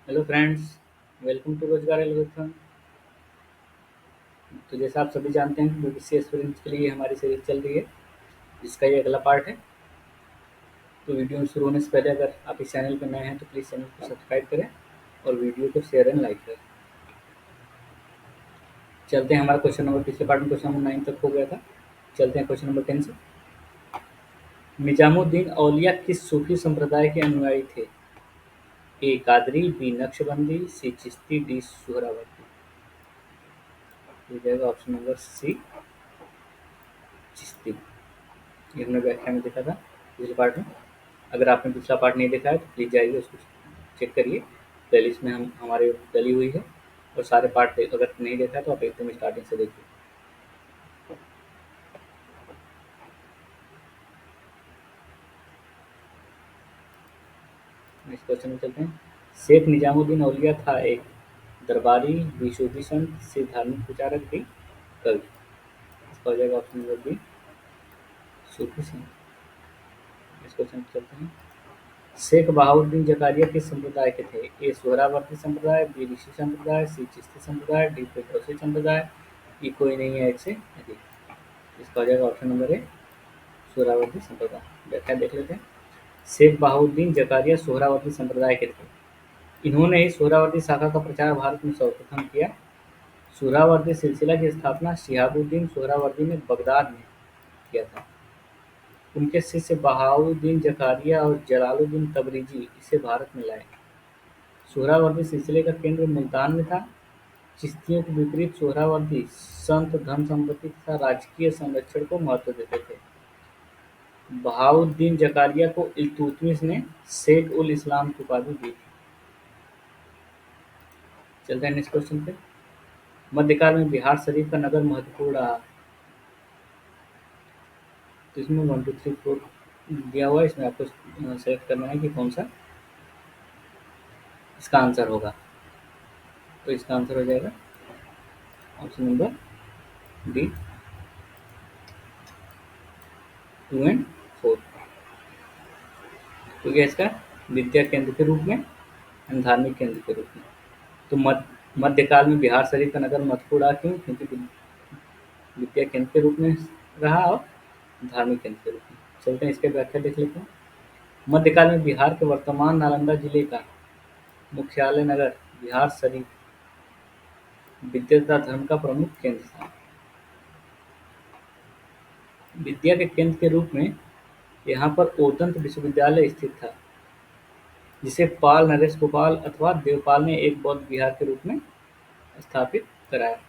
Hello friends, welcome to रोजगार algorithm. तो जैसा आप सभी जानते हैं, बीपीसी एस्पिरेंट्स के लिए हमारी सीरीज चल रही है, जिसका ये अगला पार्ट है। तो वीडियो शुरू होने से पहले अगर आप इस चैनल पर नए हैं तो प्लीज़ चैनल को सब्सक्राइब करें और वीडियो को शेयर एंड लाइक करें। चलते हैं, हमारा क्वेश्चन नंबर पिछले पार्ट में क्वेश्चन नंबर 9 तक हो गया था। चलते हैं क्वेश्चन नंबर 10 से। निजामुद्दीन औलिया किस सूफी संप्रदाय के अनुयायी थे? ए कादरी, बी नक्शबंदी, सी चिश्ती, डी सुहरावर्दी। हो जाएगा ऑप्शन नंबर सी चिश्ती। ये हमने व्याख्या में देखा था पिछले पार्ट में। अगर आपने पिछला पार्ट नहीं देखा है तो प्लीज़ जाइए उसको चेक करिए। प्लेलिस्ट में हम हमारे डली हुई है और सारे पार्ट अगर नहीं देखा है तो आप एकदम स्टार्टिंग से देखिए। नेक्स्ट क्वेश्चन में चलते हैं। शेख निजामुद्दीन औलिया था एक दरबारी, बी सूफी संत, सी धार्मिक प्रचारक, डी कवि। इसका हो जाएगा ऑप्शन नंबर बी सूफी संत। नेक्स्ट क्वेश्चन में चलते हैं। शेख बहाउद्दीन जकारिया किस संप्रदाय के थे? ए सोहरावर्दी संप्रदाय, बी ऋषि संप्रदाय, सी चिश्ती संप्रदाय, डी फिरदौसी संप्रदाय। ये कोई नहीं है एक से अधिक। इसका हो जाएगा ऑप्शन नंबर ए सोहरावर्दी संप्रदाय। व्याख्या देख लेते हैं। शेख बहाउद्दीन जकारिया सोहरावर्दी संप्रदाय के थे। इन्होंने ही सोहरावर्दी शाखा का प्रचार भारत में सर्वप्रथम किया। सोहरावर्दी सिलसिला की स्थापना शिहाबुद्दीन सोहरावर्दी ने बगदाद में किया था। उनके शिष्य बहाउद्दीन जकारिया और जलालुद्दीन तबरेज़ी इसे भारत में लाए। सोहरावर्दी सिलसिले का केंद्र मुल्तान में था। चिश्तियों के विपरीत सोहरावर्दी संत, धन संपत्ति तथा राजकीय संरक्षण को महत्व देते थे। बहाउद्दीन जकारिया को इल्तुतमिश ने शेख उल इस्लाम की उपाधि दी थी। चलते हैं नेक्स्ट क्वेश्चन पे। मध्यकाल में बिहार शरीफ का नगर महत्वपूर्ण रहा। तो इसमें 1 2 3 4 दिया हुआ है, इसमें आपको सेलेक्ट करना है कि कौन सा इसका आंसर होगा। तो इसका आंसर हो जाएगा ऑप्शन नंबर डी 2 एंड 4। तो क्या इसका विद्या केंद्र के रूप में एंड धार्मिक केंद्र के रूप में। तो मध्यकाल में बिहार शरीफ का नगर महत्वपूर्ण रहा, क्यों? क्योंकि विद्या केंद्र के रूप में रहा और धार्मिक केंद्र के रूप में। चलते हैं इसके व्याख्या देख लेते हैं। मध्यकाल में बिहार के वर्तमान नालंदा जिले का मुख्यालय नगर बिहार शरीफ विद्या तथा धर्म का प्रमुख केंद्र था। विद्या के केंद्र के रूप में यहाँ पर ओदंत विश्वविद्यालय स्थित था, जिसे पाल नरेश गोपाल अथवा देवपाल ने एक बौद्ध विहार के रूप में स्थापित कराया।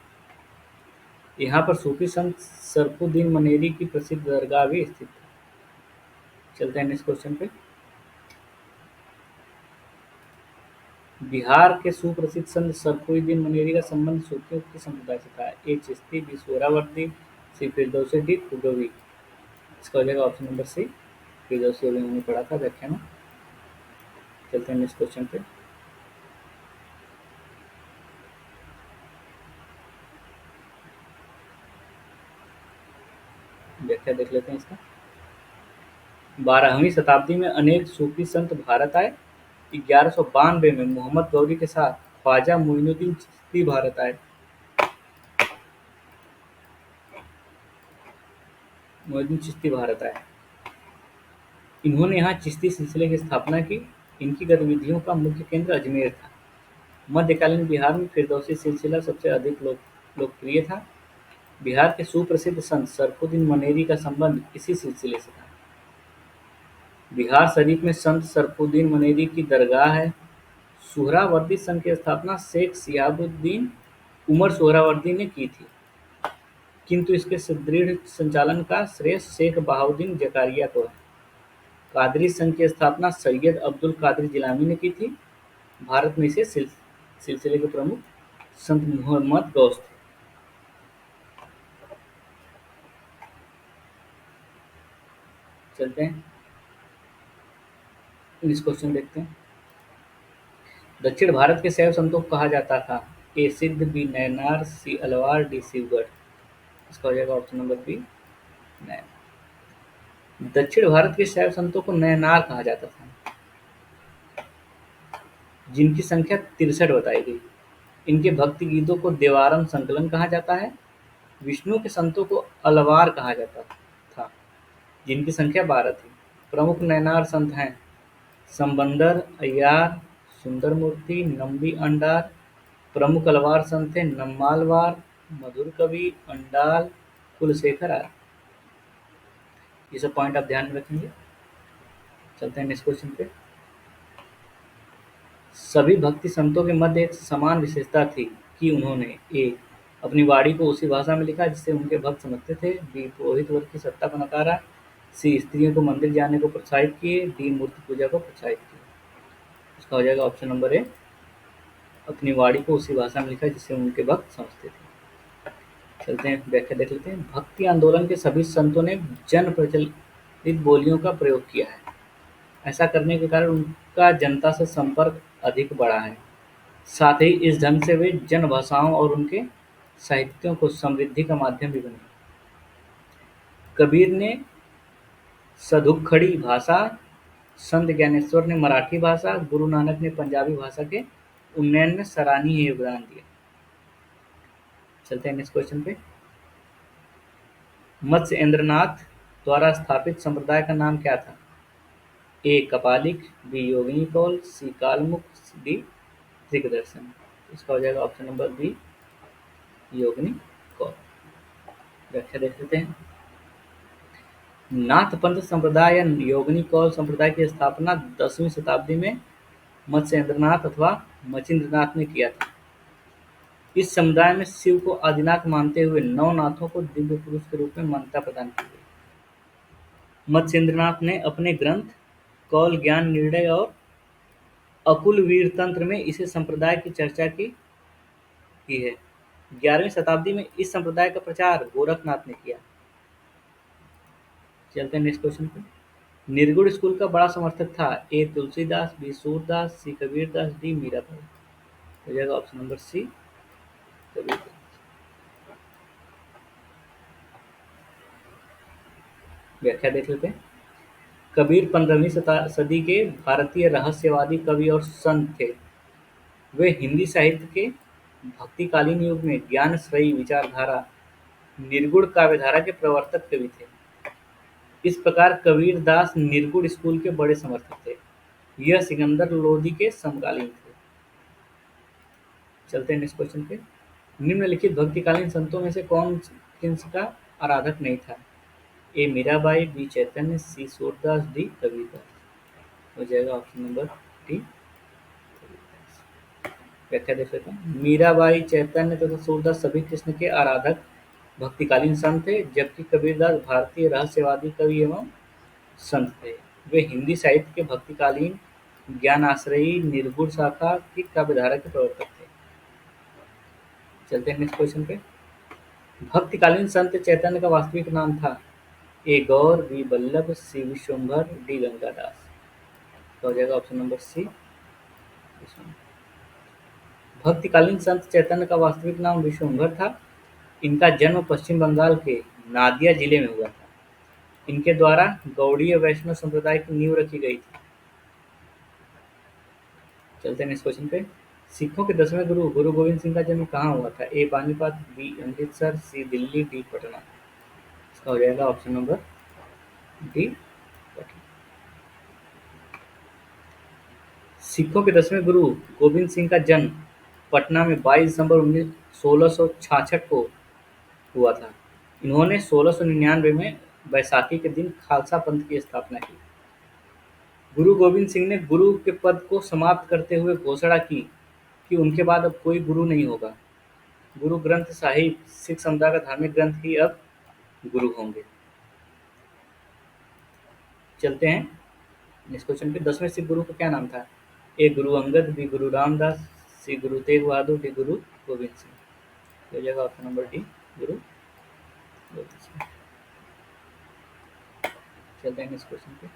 यहाँ पर सूफी संत सरफुद्दीन मनेरी की प्रसिद्ध दरगाह भी स्थित थी। चलते हैं नेक्स्ट क्वेश्चन पे। बिहार के सुप्रसिद्ध संत सरफुद्दीन मनेरी का संबंध सूफियों के संप्रदाय से था। ए चिश्ती, बी सोहरावर्दी, सी फिरदौसी, डी खुदवी। इसका हो जाएगा ऑप्शन नंबर सी फिरदौसी। अभी हमने पढ़ा था व्याख्या में। चलते हैं नेक्स्ट क्वेश्चन पे। व्याख्या देख लेते हैं इसका। 12वीं शताब्दी में अनेक सूफी संत भारत आए। 1192 में मोहम्मद गौरी के साथ ख्वाजा मोइनुद्दीन चिश्ती भारत आए। मोइनुद्दीन चिश्ती भारत आए। इन्होंने यहाँ चिश्ती सिलसिले की स्थापना की। इनकी गतिविधियों का मुख्य केंद्र अजमेर था। मध्यकालीन बिहार में फिरदौसी सिलसिला सबसे अधिक लोकप्रिय था। बिहार के सुप्रसिद्ध संत सरफुद्दीन मनेरी का संबंध इसी सिलसिले से था। बिहार शरीफ में संत सरफुद्दीन मनेरी की दरगाह है। सोहरावर्दी संघ की स्थापना शेख शिहाबुद्दीन उमर सोहरावर्दी ने की थी, किंतु इसके सुदृढ़ संचालन का श्रेय शेख बहाउद्दीन जकारिया को है। कादरी संघ की स्थापना सैयद अब्दुल कादिर जिलानी ने की थी। भारत में इसे सिलसिले के प्रमुख संत मोहम्मद गौस थे। चलते हैं इस क्वेश्चन देखते हैं। दक्षिण भारत के शैव संतों को कहा जाता था। ए सिद्ध, बी नैनार, सी अलवार, डी शिवगढ़। इसका हो जाएगा ऑप्शन नंबर बी नैनार। दक्षिण भारत के शैव संतों को नैनार कहा जाता था। जिनकी संख्या 63 बताई गई। इनके भक्ति गीतों को देवारम संकलन कहा जाता है। विष्णु के संतों को अलवार कहा जाता था, जिनकी संख्या 12 थी। प्रमुख नयनार संत हैं संबंदर, अय्यार, सुंदरमूर्ति, नंबी अंडार। प्रमुख अलवार संत हैं नम्मालवार, मधुर कवि, अंडाल, कुलशेखर आदि। ये सब पॉइंट आप ध्यान में रखेंगे। चलते हैं नेक्स्ट क्वेश्चन पे। सभी भक्ति संतों के मध्य एक समान विशेषता थी कि उन्होंने ए अपनी वाणी को उसी भाषा में लिखा जिसे उनके भक्त समझते थे, बी पुरोहित वर्ग की सत्ता को नकारा, सी स्त्रियों को मंदिर जाने को प्रोत्साहित किए, डी मूर्ति पूजा को प्रोत्साहित किया। इसका हो जाएगा ऑप्शन नंबर ए, अपनी वाणी को उसी भाषा में लिखा जिसे उनके भक्त समझते थे। चलते हैं व्याख्या देख लेते हैं। भक्ति आंदोलन के सभी संतों ने जन प्रचलित बोलियों का प्रयोग किया है। ऐसा करने के कारण उनका जनता से संपर्क अधिक बढ़ा है। साथ ही इस ढंग से वे जन भाषाओं और उनके साहित्यों को समृद्धि का माध्यम भी बने। कबीर ने सधुक्खड़ी भाषा, संत ज्ञानेश्वर ने मराठी भाषा, गुरु नानक ने पंजाबी भाषा के उन्नयन में सराहनीय योगदान दिया। चलते हैं नेक्स्ट क्वेश्चन पे। मत्स्येंद्रनाथ द्वारा स्थापित संप्रदाय का नाम क्या था? ए कपालिक, बी योगिनी कौल, सी कालमुख, डी दिग्दर्शन। इसका हो जाएगा ऑप्शन नंबर बी, योगिनी कौल। व्याख्या देख लेते हैं। नाथ पंथ संप्रदाय या योगिनी कौल संप्रदाय की स्थापना 10वीं शताब्दी में मत्स्येंद्रनाथ अथवा मचिंद्रनाथ ने किया था। इस समुदाय में शिव को आदिनाथ मानते हुए 9 नाथों को दिव्य पुरुष के रूप में मान्यता प्रदान की गई। मत्स्येंद्रनाथ ने अपने ग्रंथ कौल ज्ञान निर्णय और अकुल वीर तंत्र में इसे संप्रदाय की चर्चा की है। 11वीं शताब्दी में इस संप्रदाय का प्रचार गोरखनाथ ने किया। चलते हैं नेक्स्ट क्वेश्चन पे। निर्गुण स्कूल का बड़ा समर्थक था। ए तुलसीदास, बी सूरदास, सी कबीरदास, डी मीराबाई। हो जाएगा ऑप्शन नंबर सी, कबीरदास। व्याख्या देख लेते हैं। कबीर 15वीं सदी के भारतीय रहस्यवादी कवि और संत थे। वे हिंदी साहित्य के भक्तिकालीन युग में ज्ञानश्रयी विचारधारा निर्गुण काव्यधारा के प्रवर्तक कवि थे। इस प्रकार कबीरदास निर्गुण स्कूल के बड़े समर्थक थे। यह सिकंदर लोदी के समकालीन थे। चलते हैं नेक्स्ट क्वेश्चन पे। निम्नलिखित भक्तिकालीन संतों में से कौन किसका आराधक नहीं था? ए मीराबाई, बी चैतन्य, सी सूरदास, डी कबीरदास। हो जाएगा ऑप्शन नंबर डी, व्याख्या देख लेते हैं। मीराबाई, चैतन्य तथा सूरदास सभी कृष्ण के आराधक भक्तिकालीन संत थे, जबकि कबीरदास भारतीय रहस्यवादी कवि एवं संत थे। वे हिंदी साहित्य के भक्तिकालीन ज्ञानाश्रयी निर्गुण शाखा की काव्यधारा के प्रवर्तक थे। चलते हैं नेक्स्ट क्वेश्चन पे। भक्तिकालीन संत चैतन्य का वास्तविक नाम था। ए गौर, बी बल्लभ, सी विश्वम्भर, डी गंगादास। तो हो जाएगा ऑप्शन नंबर सी, भक्तिकालीन संत चैतन्य का वास्तविक नाम विश्वम्भर था। इनका जन्म पश्चिम बंगाल के नादिया जिले में हुआ था। इनके द्वारा गौड़ीय वैष्णव संप्रदाय की नींव रखी गई थी। चलते हैं नेक्स्ट क्वेश्चन पे। सिखों के 10वें गुरु गुरु गोविंद सिंह का जन्म कहाँ हुआ था? ए पानीपत, बी अमृतसर, सी दिल्ली, डी पटना। इसका हो जाएगा ऑप्शन नंबर डी, पटना। सिखों के 10वें गुरु गोविंद सिंह का जन्म पटना में 22 दिसंबर 1666 को हुआ था। इन्होंने 1699 में बैसाखी के दिन खालसा पंथ की स्थापना की। गुरु गोविंद सिंह ने गुरु के पद को समाप्त करते हुए घोषणा की कि उनके बाद अब कोई गुरु नहीं होगा। गुरु ग्रंथ साहिब सिख समुदाय का धार्मिक ग्रंथ ही अब गुरु होंगे। चलते हैं नेक्स्ट क्वेश्चन पे। 10वें सिख गुरु का क्या नाम था? ए गुरु अंगद, बी गुरु रामदास, सी गुरु तेग बहादुर, डी गुरु गोविंद सिंह। हो जाएगा ऑप्शन नंबर डी, गुरु गोविंद सिंह। चलते हैं नेक्स्ट क्वेश्चन पे।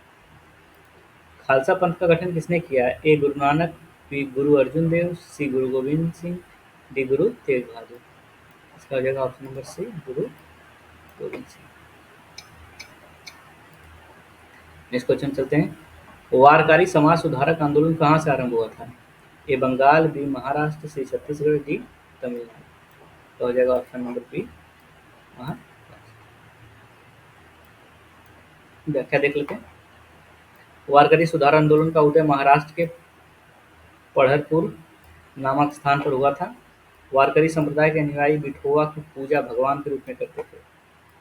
खालसा पंथ का गठन किसने किया? ए गुरु नानक, बी गुरु अर्जुन देव, सी गुरु गोविंद सिंह, डी गुरु तेग बहादुर। इसका हो जाएगा ऑप्शन नंबर सी, गुरु गोविंद सिंह। नेक्स्ट क्वेश्चन चलते हैं। वारकारी समाज सुधारक आंदोलन कहाँ से आरंभ हुआ था? ए बंगाल, बी महाराष्ट्र, सी छत्तीसगढ़, डी तमिलनाडु। तो हो जाएगा ऑप्शन नंबर बी महाराष्ट्र। व्याख्या देख लेते हैं। वारकरी सुधार आंदोलन का उदय महाराष्ट्र के पढ़रपुर नामक स्थान पर हुआ था। वारकरी संप्रदाय के अनुयायी विठोबा की पूजा भगवान के रूप में करते थे।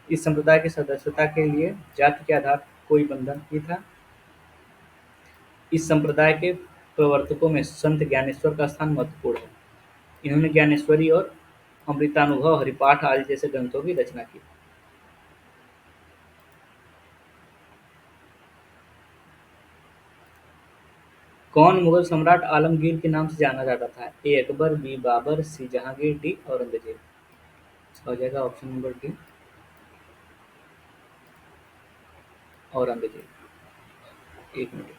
इस संप्रदाय की सदस्यता के लिए जाति के आधार पर कोई बंधन नहीं था। इस संप्रदाय के प्रवर्तकों में संत ज्ञानेश्वर का स्थान महत्वपूर्ण है। इन्होंने ज्ञानेश्वरी और अमृतानुभव, हरिपाठ आदि जैसे ग्रंथों की रचना की। कौन मुगल सम्राट आलमगीर के नाम से जाना जाता था? ए अकबर, बी बाबर, सी जहांगीर, डी औरंगजेब। हो जाएगा ऑप्शन नंबर डी औरंगजेब। एक मिनट।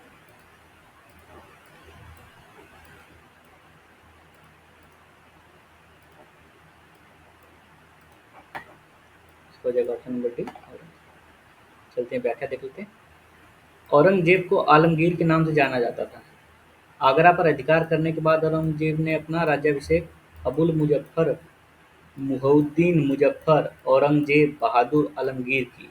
हो जाएगा ऑप्शन नंबर डी औरंगजेब। चलते हैं, व्याख्या देख लेते हैं। औरंगजेब को आलमगीर के नाम से जाना जाता था। आगरा पर अधिकार करने के बाद औरंगजेब ने अपना राज्याभिषेक अबुल मुजफ्फर मुहिउद्दीन मुजफ्फर औरंगजेब बहादुर आलमगीर की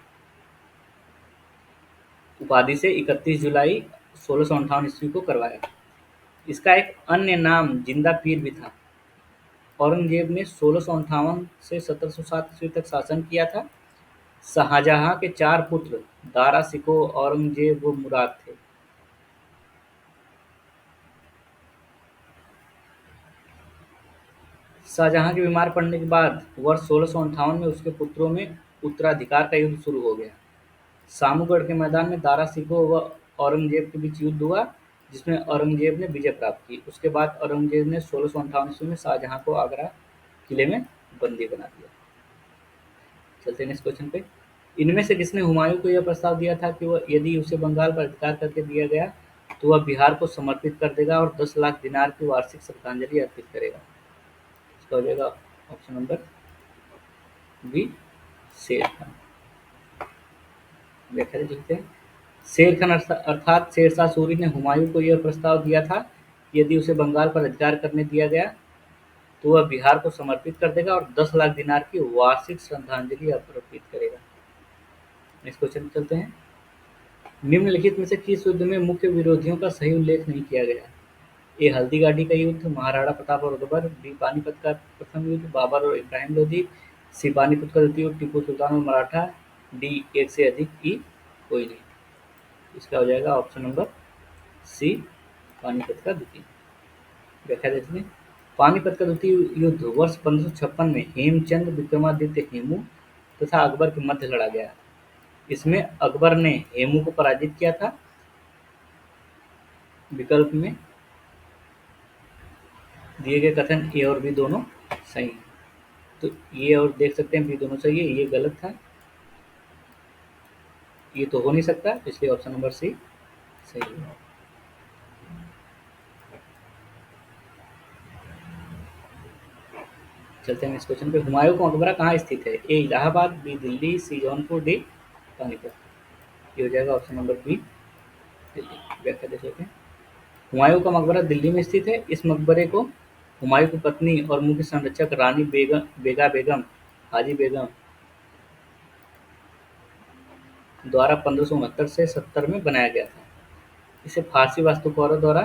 उपाधि से 31 जुलाई 1658 ईस्वी को करवाया। इसका एक अन्य नाम जिंदा पीर भी था। औरंगजेब ने 1658 से 1707 ईस्वी तक शासन किया था। शाहजहां के 4 पुत्र दारा शिकोह, औरंगजेब व मुराद थे। शाहजहां के बीमार पड़ने के बाद वर्ष 1658 में उसके पुत्रों में उत्तराधिकार का युद्ध शुरू हो गया। सामूगढ़ के मैदान में दारा शिकोह व औरंगजेब के बीच युद्ध हुआ, जिसमें औरंगजेब ने विजय प्राप्त की। उसके बाद औरंगजेब ने 1658 ईस्वी में शाहजहां को आगरा किले में बंदी बना दिया। चलते हैं नेक्स्ट क्वेश्चन पे। इनमें से किसने हुमायूं को यह प्रस्ताव दिया था कि वह यदि उसे बंगाल पर अधिकार करके दिया गया तो वह बिहार को समर्पित कर देगा और 10 लाख दिनार की वार्षिक श्रद्धांजलि अर्पित करेगा? इसका हो जाएगा ऑप्शन नंबर बी शेर खान। व्याख्या देख लेते हैं। शेर खान अर्थात शेरशाह सूरी ने हुमायूं को यह प्रस्ताव दिया था कि यदि उसे बंगाल पर अधिकार करने दिया गया तो वह बिहार को समर्पित कर देगा और 10 लाख दिनार की वार्षिक श्रद्धांजलि अर्पित करेगा। नेक्स्ट क्वेश्चन चलते हैं। निम्नलिखित में से किस युद्ध में मुख्य विरोधियों का सही उल्लेख नहीं किया गया? ए हल्दीघाटी का युद्ध, महाराणा प्रताप और अकबर, बी पानीपत का प्रथम युद्ध, बाबर और इब्राहिम लोधी, सी पानीपत का द्वितीय युद्ध, टीपू सुल्तान और मराठा, डी एक से अधिक की कोई नहीं। इसका हो जाएगा ऑप्शन नंबर सी पानीपत का द्वितीय। व्याख्या देते हैं। पानीपत का द्वितीय युद्ध वर्ष 1556 में हेमचंद विक्रमादित्य हेमू तथा अकबर के मध्य लड़ा गया। इसमें अकबर ने हेमू को पराजित किया था। विकल्प में दिए गए कथन ए और बी दोनों सही हैं। तो ये और देख सकते हैं बी दोनों सही है, ये गलत था, ये तो हो नहीं सकता, इसलिए ऑप्शन नंबर सी सही है। चलते हैं नेक्स्ट क्वेश्चन पे। हुमायूं का मकबरा कहाँ स्थित है? ए इलाहाबाद, बी दिल्ली, सी जौनपुर, डी पानीपत। ये हो जाएगा ऑप्शन नंबर बी दिल्ली। व्याख्या देख लेते हैं। हुमायूं का मकबरा दिल्ली में स्थित है। इस मकबरे को हुमायूं की पत्नी और मुख्य संरक्षक रानी बेगा बेगम हाजी बेगम द्वारा 1569 से 70 में बनाया गया था। इसे फारसी वास्तुकारों द्वारा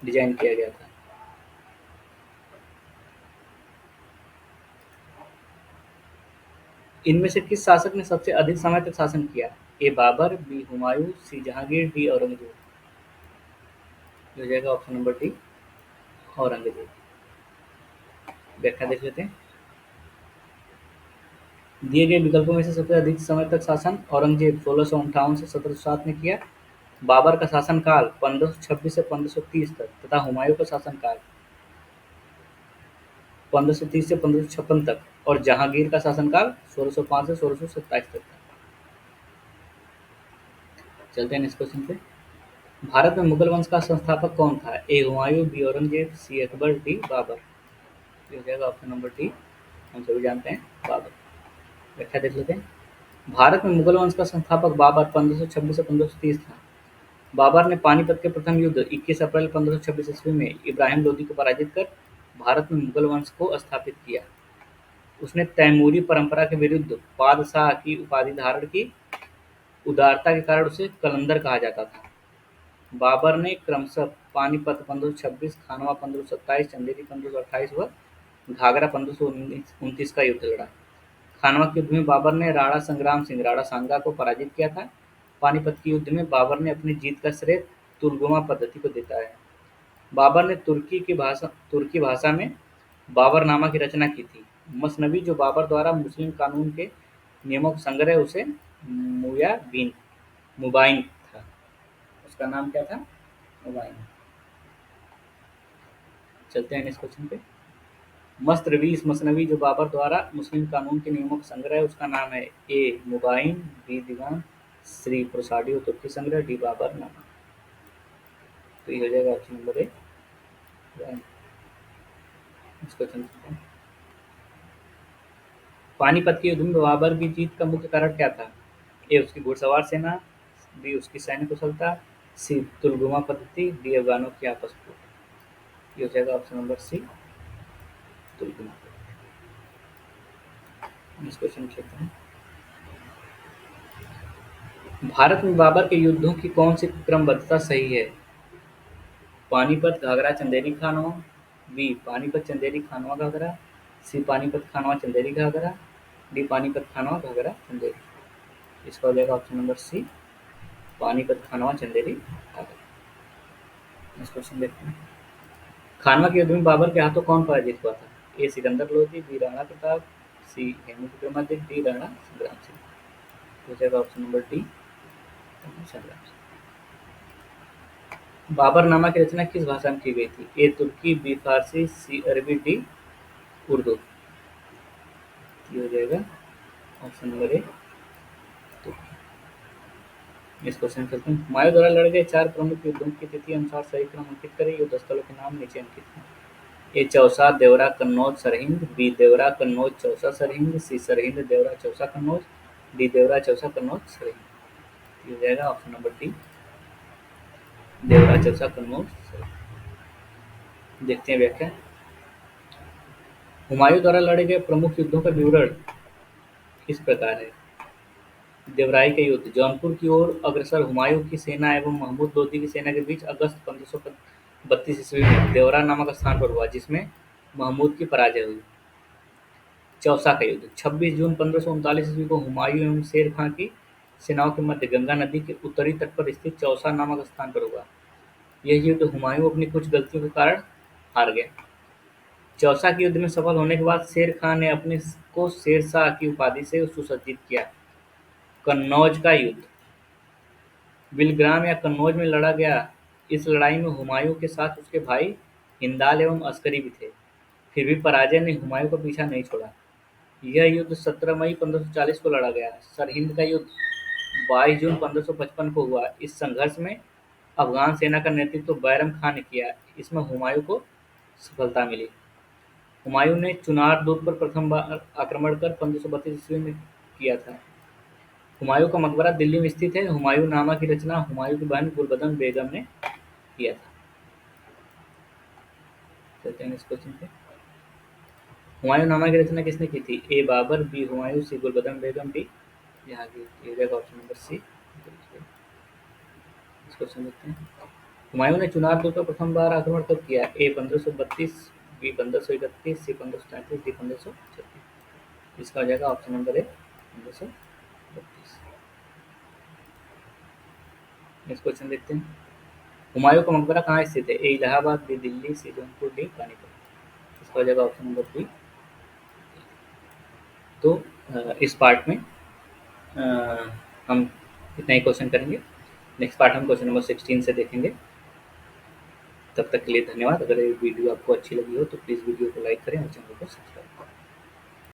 डिजाइन किया गया था। इनमें से किस शासक ने सबसे अधिक समय तक शासन किया? ए बाबर, बी हुमायूं, सी जहांगीर, डी औरंगजेब। हो जाएगा ऑप्शन नंबर डी औरंगजेब। व्याख्या देख लेते हैं। दिए गए विकल्पों में से सबसे अधिक समय तक शासन औरंगजेब 1658 से 1707 में किया। बाबर का शासनकाल 1526 से 1530 तक तथा हुमायूं का शासनकाल 1530 से 1556 तक और जहांगीर का शासनकाल 1605 से 1627 तक था। चलते हैं नेक्स्ट क्वेश्चन पे। भारत में मुगल वंश का संस्थापक कौन था? ए हुमायूं, बी औरंगजेब, सी अकबर, डी बाबर। ये हो जाएगा ऑप्शन नंबर डी, हम सभी जानते हैं बाबर। व्याख्या देख लेते हैं। भारत में मुगल वंश का संस्थापक बाबर 1526 से 1530 था। बाबर ने पानीपत के प्रथम युद्ध 21 अप्रैल 1526 ईस्वी में इब्राहिम लोदी को पराजित कर भारत में मुगल वंश को स्थापित किया। उसने तैमूरी परंपरा के विरुद्ध बादशाह की उपाधि धारण की। उदारता के कारण उसे कलंदर कहा जाता था। बाबर ने क्रमशः पानीपत 1526, खानवा 1527, चंदेरी 1528 व घाघरा 1529 का युद्ध लड़ा। खानवा के युद्ध में बाबर ने राणा संग्राम सिंह राणा सांगा को पराजित किया था। पानीपत के युद्ध में बाबर ने अपनी जीत का श्रेय तुर्गुमा पद्धति को देता है। बाबर ने तुर्की भाषा में बाबरनामा की रचना की थी। मसनवी जो बाबर द्वारा मुस्लिम कानून के नियमों का संग्रह उसे मुबाइन था। उसका नाम क्या था? मुबाइन। चलते हैं नेक्स्ट क्वेश्चन पे। इस मसनवी जो बाबर द्वारा मुस्लिम कानून के नियमों का संग्रह है उसका नाम है ए मुबाइन, बी दीवान, सी प्रसादी तुर्की संग्रह, डी बाबरनामा। तो ये हो जाएगा option number A. Question Panipat के युद्ध में बाबर की जीत का मुख्य कारण क्या था? ए उसकी घुड़सवार सेना, बी उसकी सैन्य कुशलता, सी तुलगुमा पद्धति, डी अफगानों की आपस फूट। ये हो जाएगा ऑप्शन नंबर सी तुलगुमा पद्धति। इस क्वेश्चन चलते हैं। भारत में बाबर के युद्धों की कौन सी क्रमबद्धता सही है? पानीपत, घाघरा, चंदेरी, खानवा, बी पानीपत, चंदेरी, खानवा, घाघरा, सी पानीपत, खानवा, चंदेरी, घाघरा, डी पानीपत, खानवा, घाघरा, चंदेरी। इसका हो जाएगा ऑप्शन नंबर सी पानीपत, खानवा, चंदेरी, घाघरा। नेक्स्ट क्वेश्चन देखते हैं। खानवा के युद्ध में बाबर के हाथों कौन पराजित हुआ था? ए सिकंदर लोधी, बी राणा प्रताप, सी हेमू विक्रमादित्य, डी राणा संग्राम सिंह। हो जाएगा ऑप्शन नंबर डी संग्राम सिंह। बाबरनामा की रचना किस भाषा में की गई थी? ए तुर्की, बी फारसी, सी अरबी, डी उर्दू। ये हो जाएगा ऑप्शन नंबर ए तुर्की। इस क्वेश्चन करते हैं। हुमायूं द्वारा लड़े गए 4 प्रमुख युद्धों की तिथि अनुसार सही क्रम अंकित करें। युद्ध स्थलों के नाम नीचे अंकित हैं। ए चौसा, देवरा, कन्नौज, सरहिंद, बी देवरा, कन्नौज, चौसा, सरहिंद, सी सरहिंद, देवरा, चौसा, कन्नौज, डी देवरा, चौसा, कन्नौज, सरहिंद। ये हो जाएगा ऑप्शन नंबर डी देवरा, चौसा, कन्नौज, सरहिंद। देखते हैं व्याख्या। हुमायूं द्वारा लड़े गए प्रमुख युद्धों का विवरण इस प्रकार है। देवराई का युद्ध। जौनपुर की ओर अग्रसर हुमायूं की सेना एवं महमूद लोदी की सेना के बीच अगस्त 1532 ईस्वी में देवरा नामक स्थान पर हुआ, जिसमें महमूद की पराजय हुई। चौसा का युद्ध। 26 जून 1539 ईस्वी को हुमायूं एवं शेर खां की सेनाओं के मध्य गंगा नदी के उत्तरी तट पर स्थित चौसा नामक स्थान पर हुआ। यह युद्ध हुमायूं अपनी कुछ गलतियों के कारण हार गया। चौसा के युद्ध में सफल होने के बाद शेर खां ने अपने को शेरशाह की उपाधि से सुसज्जित किया। कन्नौज का युद्ध। बिलग्राम या कन्नौज में लड़ा गया। इस लड़ाई में हुमायूं के साथ उसके भाई हिंदाल एवं अस्करी भी थे। फिर भी पराजय ने हुमायूं का पीछा नहीं छोड़ा। यह युद्ध 17 मई 1540 को लड़ा गया। सरहिंद का युद्ध 22 जून 1555 को हुआ। इस संघर्ष में अफगान सेना का नेतृत्व बैरम खां ने किया। इसमें हुमायूं को सफलता मिली। हुमायूं ने चुनार दुर्ग पर प्रथम बार आक्रमण कर 1532 ईस्वी में किया था। हुमायूं का मकबरा दिल्ली में स्थित है। हुमायूंनामा की रचना हुमायूं की बहन गुलबदन बेगम ने किया था। चलते हैं इस क्वेश्चन पे। हुमायूंनामा की रचना किसने की थी? ए बाबर, बी हुमायूं, सी गुलबदन बेगम, डी यहाँ की ऑप्शन नंबर सी। इस क्वेश्चन देखते हैं। हुमायूं ने चुनार दुर्ग पर प्रथम बार आक्रमण कब किया? ए 1532, बी 1531, सी 1533, डी 1536। इसका हो जाएगा option number A 1532। Next question देखते हैं। हुमायूं का मकबरा कहाँ स्थित है? ए इलाहाबाद, बी दिल्ली, सी जौनपुर, डी पानीपत। इसका हो जाएगा ऑप्शन नंबर बी। तो इस पार्ट में हम इतना ही क्वेश्चन करेंगे। नेक्स्ट पार्ट हम क्वेश्चन नंबर 16 से देखेंगे। तब तक के लिए धन्यवाद। अगर ये वीडियो आपको अच्छी लगी हो तो प्लीज़ वीडियो को लाइक करें और चैनल को सब्सक्राइब करें।